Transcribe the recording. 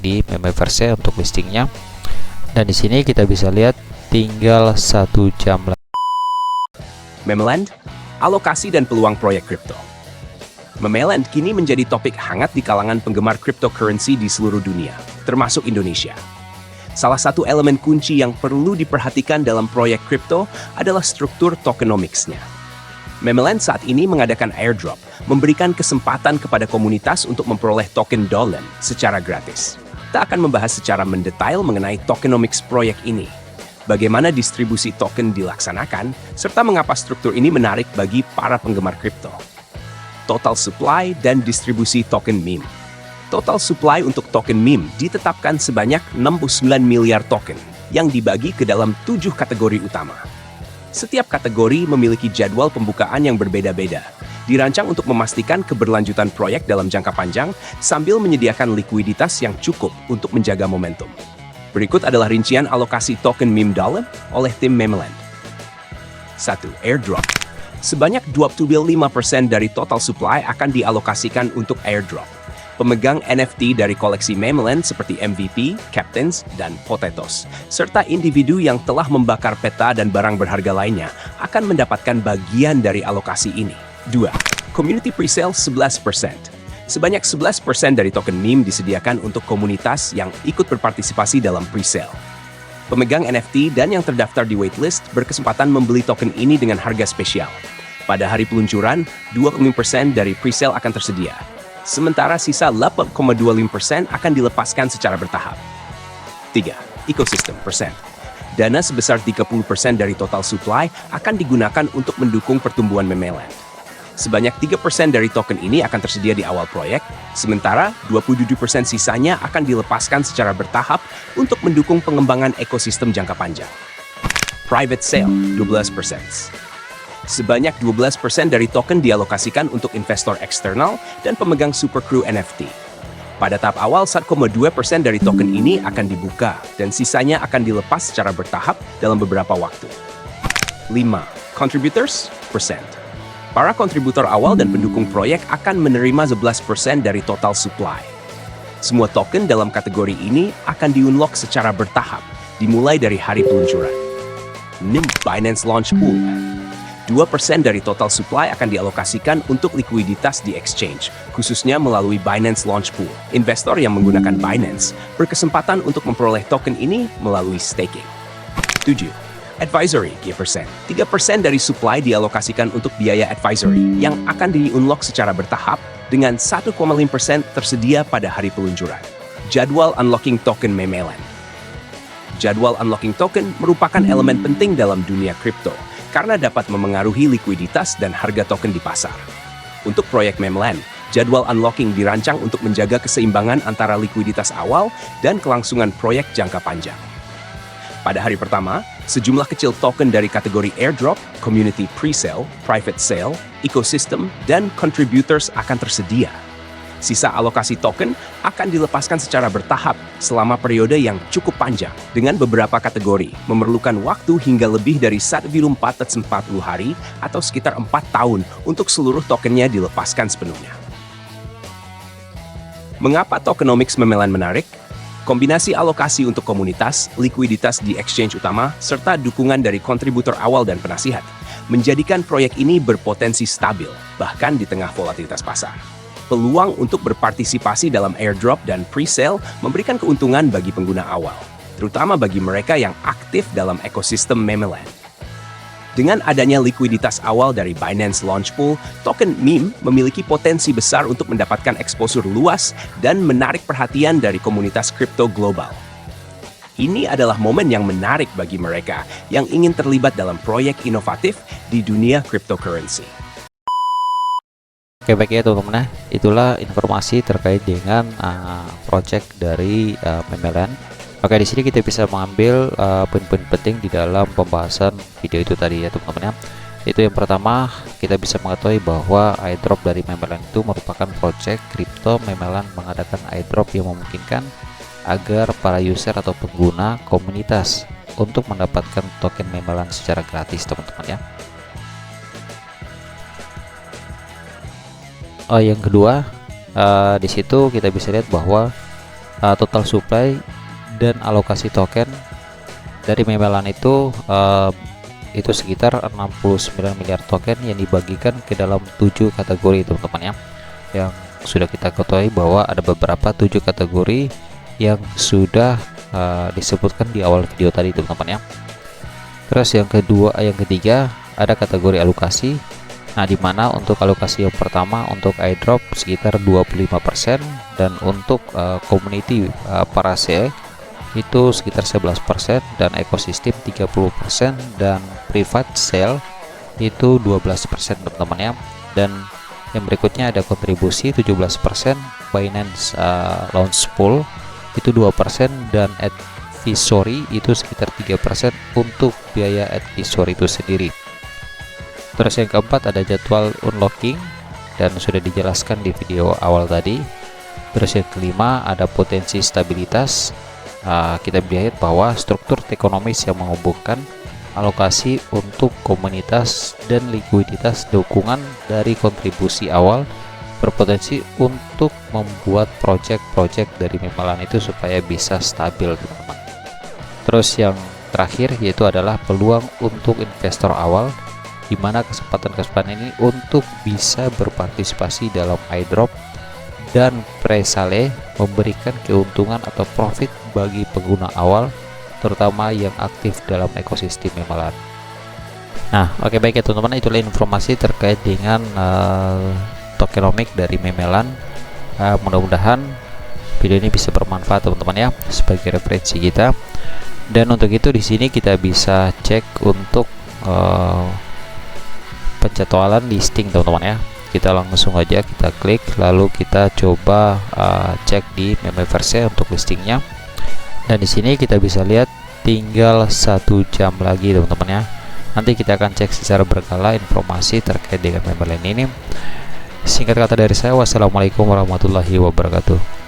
di Memeverse untuk listingnya. Dan di sini kita bisa lihat tinggal 1 jam lagi. Memeland, alokasi dan peluang proyek kripto. Memeland kini menjadi topik hangat di kalangan penggemar cryptocurrency di seluruh dunia, termasuk Indonesia. Salah satu elemen kunci yang perlu diperhatikan dalam proyek kripto adalah struktur tokenomics-nya. Memeland saat ini mengadakan airdrop, memberikan kesempatan kepada komunitas untuk memperoleh token Dolen secara gratis. Kita akan membahas secara mendetail mengenai tokenomics proyek ini, bagaimana distribusi token dilaksanakan, serta mengapa struktur ini menarik bagi para penggemar kripto. Total supply dan distribusi token meme. Total supply untuk token meme ditetapkan sebanyak 69 miliar token yang dibagi ke dalam 7 kategori utama. Setiap kategori memiliki jadwal pembukaan yang berbeda-beda, dirancang untuk memastikan keberlanjutan proyek dalam jangka panjang sambil menyediakan likuiditas yang cukup untuk menjaga momentum. Berikut adalah rincian alokasi token meme Dolen oleh tim Memeland. 1. Airdrop. Sebanyak 25% dari total supply akan dialokasikan untuk airdrop. Pemegang NFT dari koleksi Memeland seperti MVP, Captains, dan Potatoes, serta individu yang telah membakar peta dan barang berharga lainnya akan mendapatkan bagian dari alokasi ini. 2. Community Presale 11%. Sebanyak 11% dari token meme disediakan untuk komunitas yang ikut berpartisipasi dalam presale. Pemegang NFT dan yang terdaftar di waitlist berkesempatan membeli token ini dengan harga spesial. Pada hari peluncuran, 25% dari presale akan tersedia. Sementara sisa 8,25% akan dilepaskan secara bertahap. 3. Ecosystem persen. Dana sebesar 30% dari total supply akan digunakan untuk mendukung pertumbuhan Memeland. Sebanyak 3% dari token ini akan tersedia di awal proyek, sementara 27% sisanya akan dilepaskan secara bertahap untuk mendukung pengembangan ekosistem jangka panjang. Private sale 12%. Sebanyak 12% dari token dialokasikan untuk investor eksternal dan pemegang Supercrew NFT. Pada tahap awal, 1,2% dari token ini akan dibuka dan sisanya akan dilepas secara bertahap dalam beberapa waktu. 5. Contributors percent. Para kontributor awal dan pendukung proyek akan menerima 11% dari total supply. Semua token dalam kategori ini akan di-unlock secara bertahap, dimulai dari hari peluncuran. 6. Binance Launch Pool. 2% dari total supply akan dialokasikan untuk likuiditas di exchange, khususnya melalui Binance Launch Pool. Investor yang menggunakan Binance berkesempatan untuk memperoleh token ini melalui staking. 7. Advisory persen. 3% dari supply dialokasikan untuk biaya advisory yang akan di-unlock secara bertahap dengan 1,5% tersedia pada hari peluncuran. Jadwal unlocking token Memeland. Jadwal unlocking token merupakan elemen penting dalam dunia kripto karena dapat memengaruhi likuiditas dan harga token di pasar. Untuk proyek Memeland, jadwal unlocking dirancang untuk menjaga keseimbangan antara likuiditas awal dan kelangsungan proyek jangka panjang. Pada hari pertama, sejumlah kecil token dari kategori airdrop, community presale, private sale, ecosystem, dan contributors akan tersedia. Sisa alokasi token akan dilepaskan secara bertahap selama periode yang cukup panjang. Dengan beberapa kategori, memerlukan waktu hingga lebih dari 1,40 hari atau sekitar 4 tahun untuk seluruh tokennya dilepaskan sepenuhnya. Mengapa tokenomics Memeland menarik? Kombinasi alokasi untuk komunitas, likuiditas di exchange utama, serta dukungan dari kontributor awal dan penasihat menjadikan proyek ini berpotensi stabil, bahkan di tengah volatilitas pasar. Peluang untuk berpartisipasi dalam airdrop dan presale memberikan keuntungan bagi pengguna awal, terutama bagi mereka yang aktif dalam ekosistem Memeland. Dengan adanya likuiditas awal dari Binance Launch Pool, token meme memiliki potensi besar untuk mendapatkan eksposur luas dan menarik perhatian dari komunitas kripto global. Ini adalah momen yang menarik bagi mereka yang ingin terlibat dalam proyek inovatif di dunia cryptocurrency. Oke, baik ya teman-teman, itulah informasi terkait dengan project dari Memeland. Oke, di sini kita bisa mengambil poin-poin penting di dalam pembahasan video itu tadi ya teman-teman ya. Itu yang pertama, kita bisa mengetahui bahwa airdrop dari Memeland itu merupakan project kripto. Memeland mengadakan airdrop yang memungkinkan agar para user atau pengguna komunitas untuk mendapatkan token Memeland secara gratis teman-teman ya. Yang kedua, di situ kita bisa lihat bahwa total supply dan alokasi token dari Memelan itu sekitar 69 miliar token yang dibagikan ke dalam 7 kategori, teman-teman ya. Yang sudah kita ketahui bahwa ada beberapa 7 kategori yang sudah disebutkan di awal video tadi, teman-teman ya. Terus yang ketiga ada kategori alokasi. Nah, dimana untuk alokasi yang pertama untuk airdrop sekitar 25%, dan untuk community Parase itu sekitar 11%, dan ekosistem 30%, dan private sale itu 12%, teman-teman ya. Dan yang berikutnya ada kontribusi 17%, Binance launch pool itu 2%, dan advisory itu sekitar 3% untuk biaya advisory itu sendiri. Terus yang keempat ada jadwal unlocking, dan sudah dijelaskan di video awal tadi. Terus yang kelima ada potensi stabilitas. Kita melihat bahwa struktur ekonomis yang menghubungkan alokasi untuk komunitas dan likuiditas dukungan dari kontribusi awal berpotensi untuk membuat project-project dari Memelan itu supaya bisa stabil, teman-teman. Terus yang terakhir yaitu adalah peluang untuk investor awal, di mana kesempatan ini untuk bisa berpartisipasi dalam airdrop dan presale memberikan keuntungan atau profit bagi pengguna awal, terutama yang aktif dalam ekosistem Memelan. Nah, oke, baik ya teman-teman, itulah informasi terkait dengan tokenomics dari Memelan. Mudah-mudahan video ini bisa bermanfaat, teman-teman ya, sebagai referensi kita. Dan untuk itu di sini kita bisa cek untuk penjadwalan listing, teman-teman ya. Kita langsung aja kita klik, lalu kita coba cek di Memeverse untuk listingnya. Dan di sini kita bisa lihat tinggal 1 jam lagi, teman-teman ya. Nanti kita akan cek secara berkala informasi terkait dengan Memelan ini. Singkat kata dari saya, wassalamualaikum warahmatullahi wabarakatuh.